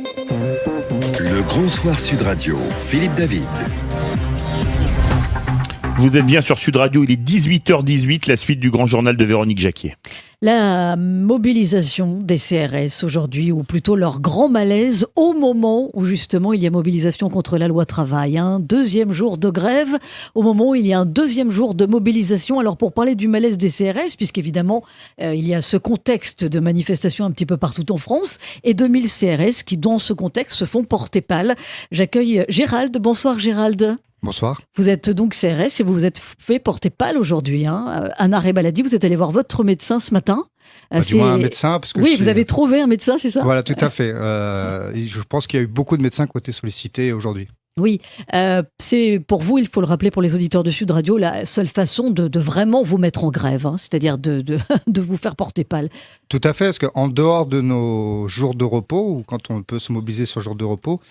Le Grand Soir Sud Radio, Philippe David. Vous êtes bien sur Sud Radio, il est 18h18, la suite du grand journal de Véronique Jacquier. La mobilisation des CRS aujourd'hui, ou plutôt leur grand malaise au moment où justement il y a mobilisation contre la loi travail. Un deuxième jour de grève, au moment où il y a un deuxième jour de mobilisation. Alors pour parler du malaise des CRS, puisqu'évidemment il y a ce contexte de manifestation un petit peu partout en France, et 2000 CRS qui dans ce contexte se font porter pâle. J'accueille Gérald. Bonsoir Gérald. Bonsoir. Vous êtes donc CRS et vous vous êtes fait porter pâle aujourd'hui. Un arrêt maladie, vous êtes allé voir votre médecin ce matin. Du moins un médecin. Parce que oui, vous avez trouvé un médecin, c'est ça ? Voilà, tout à fait. Je pense qu'il y a eu beaucoup de médecins qui ont été sollicités aujourd'hui. Oui, c'est pour vous, il faut le rappeler pour les auditeurs de Sud Radio, la seule façon de vraiment vous mettre en grève, c'est-à-dire de vous faire porter pâle. Tout à fait, parce qu'en dehors de nos jours de repos, ou quand on peut se mobiliser sur jour de repos,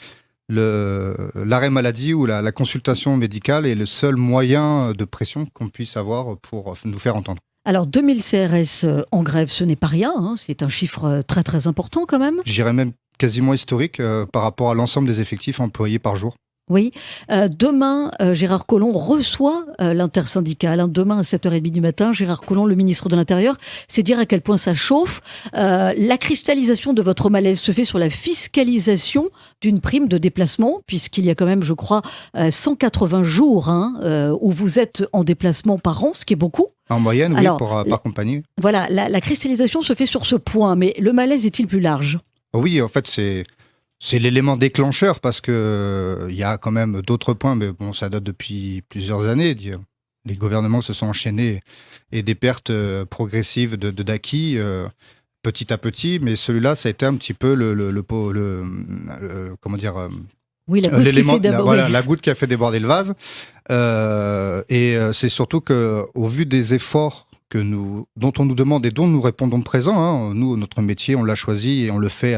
l'arrêt maladie ou la consultation médicale est le seul moyen de pression qu'on puisse avoir pour nous faire entendre. Alors 2000 CRS en grève, ce n'est pas rien, c'est un chiffre très très important quand même. Je dirais même quasiment historique par rapport à l'ensemble des effectifs employés par jour. Oui. Demain, Gérard Collomb reçoit l'intersyndicale. Demain à 7h30 du matin, Gérard Collomb, le ministre de l'Intérieur, c'est dire à quel point ça chauffe. La cristallisation de votre malaise se fait sur la fiscalisation d'une prime de déplacement, puisqu'il y a quand même, je crois, 180 jours où vous êtes en déplacement par an, ce qui est beaucoup. En moyenne, oui, alors, par compagnie. Voilà, la cristallisation se fait sur ce point, mais le malaise est-il plus large ? Oui, en fait, c'est l'élément déclencheur parce que il y a quand même d'autres points, mais bon, ça date depuis plusieurs années. Les gouvernements se sont enchaînés et des pertes progressives d'acquis petit à petit, mais celui-là, ça a été un petit peu comment dire. Oui, la goutte qui fait déborder. La goutte qui a fait déborder le vase. Et c'est surtout que, au vu des efforts dont on nous demande et dont nous répondons présent. Nous, notre métier, on l'a choisi et on le fait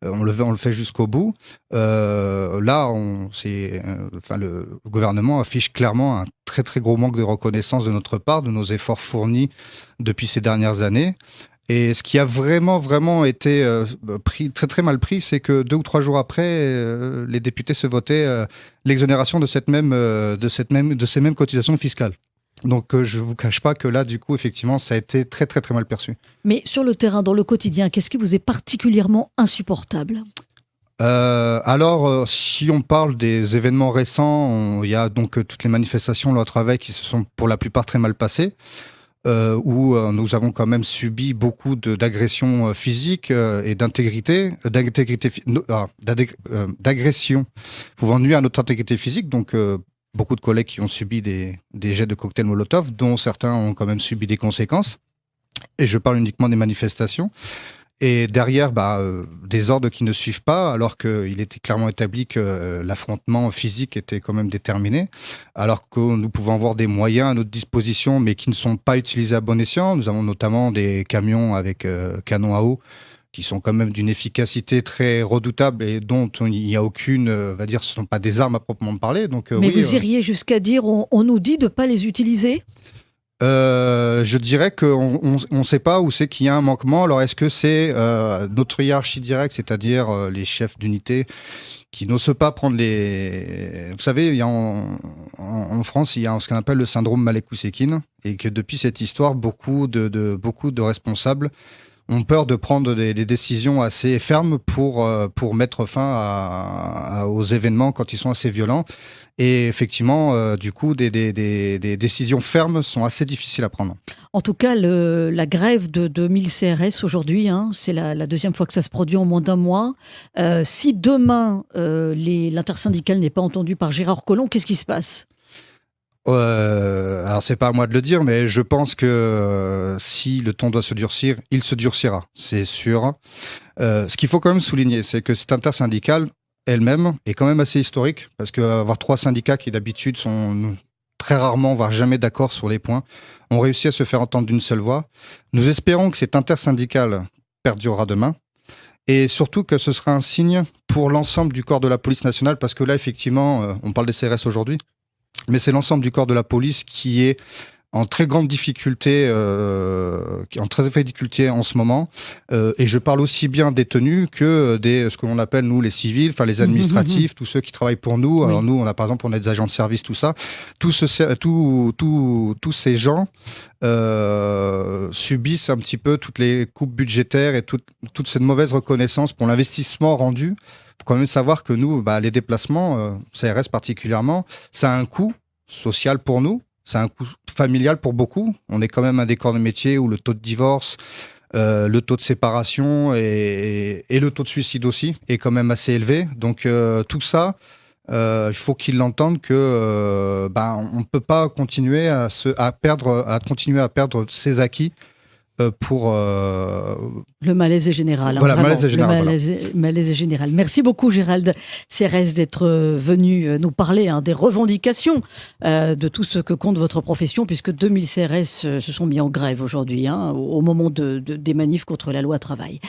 on le fait jusqu'au bout. Là, le gouvernement affiche clairement un très très gros manque de reconnaissance de notre part, de nos efforts fournis depuis ces dernières années. Et ce qui a vraiment été pris très très mal pris, c'est que 2 ou 3 jours après, les députés se votaient l'exonération de ces mêmes cotisations fiscales. Donc je vous cache pas que là, du coup, effectivement, ça a été très très très mal perçu. Mais sur le terrain, dans le quotidien, qu'est-ce qui vous est particulièrement insupportable ? Si on parle des événements récents, il y a donc toutes les manifestations loi travail qui se sont pour la plupart très mal passées. Où nous avons quand même subi beaucoup d'agressions physiques et d'agressions pouvant nuire à notre intégrité physique. Donc, beaucoup de collègues qui ont subi des jets de cocktails Molotov, dont certains ont quand même subi des conséquences. Et je parle uniquement des manifestations. Et derrière, des ordres qui ne suivent pas, alors qu'il était clairement établi que l'affrontement physique était quand même déterminé, alors que nous pouvons avoir des moyens à notre disposition, mais qui ne sont pas utilisés à bon escient. Nous avons notamment des camions avec canons à eau, qui sont quand même d'une efficacité très redoutable et dont il n'y a aucune, ce ne sont pas des armes à proprement parler. Donc, mais vous iriez jusqu'à dire, on nous dit de ne pas les utiliser ? Je dirais qu'on ne sait pas où c'est qu'il y a un manquement. Alors, est-ce que c'est notre hiérarchie directe, c'est-à-dire les chefs d'unité, qui n'osent pas prendre les... Vous savez, il y a en France, il y a ce qu'on appelle le syndrome Malek Ousekine, et que depuis cette histoire, beaucoup de responsables ont peur de prendre des décisions assez fermes pour mettre fin aux événements quand ils sont assez violents. Et effectivement, du coup, des décisions fermes sont assez difficiles à prendre. En tout cas, la grève de 2000 CRS aujourd'hui, c'est la deuxième fois que ça se produit en moins d'un mois. Si demain, l'intersyndicale n'est pas entendue par Gérard Collomb, qu'est-ce qui se passe ? Alors c'est pas à moi de le dire, mais je pense que si le ton doit se durcir, il se durcira, c'est sûr. Ce qu'il faut quand même souligner, c'est que cette intersyndicale elle-même est quand même assez historique, parce qu'avoir 3 syndicats qui d'habitude sont très rarement, voire jamais d'accord sur les points, ont réussi à se faire entendre d'une seule voix. Nous espérons que cette intersyndicale perdurera demain, et surtout que ce sera un signe pour l'ensemble du corps de la police nationale, parce que là, effectivement, on parle des CRS aujourd'hui, mais c'est l'ensemble du corps de la police qui est en très grande difficulté, en ce moment. Et je parle aussi bien des tenus que ce que l'on appelle nous les civils, enfin les administratifs, tous ceux qui travaillent pour nous. Oui. Alors nous, par exemple, on a des agents de service, tout ça. Tous ces gens subissent un petit peu toutes les coupes budgétaires et toute cette mauvaise reconnaissance pour l'investissement rendu. Faut quand même savoir que nous, les déplacements, CRS particulièrement, ça a un coût social pour nous. C'est un coût familial pour beaucoup. On est quand même un des corps de métier où le taux de divorce, le taux de séparation et le taux de suicide aussi est quand même assez élevé. Donc tout ça, il faut qu'ils l'entendent que on ne peut pas continuer à continuer à perdre ses acquis pour le malaise est général. Voilà, vraiment. malaise est général, Le malaise est général. Merci beaucoup Gérald Serres d'être venu nous parler des revendications de tout ce que compte votre profession, puisque 2000 CRS se sont mis en grève aujourd'hui, au moment des manifs contre la loi travail.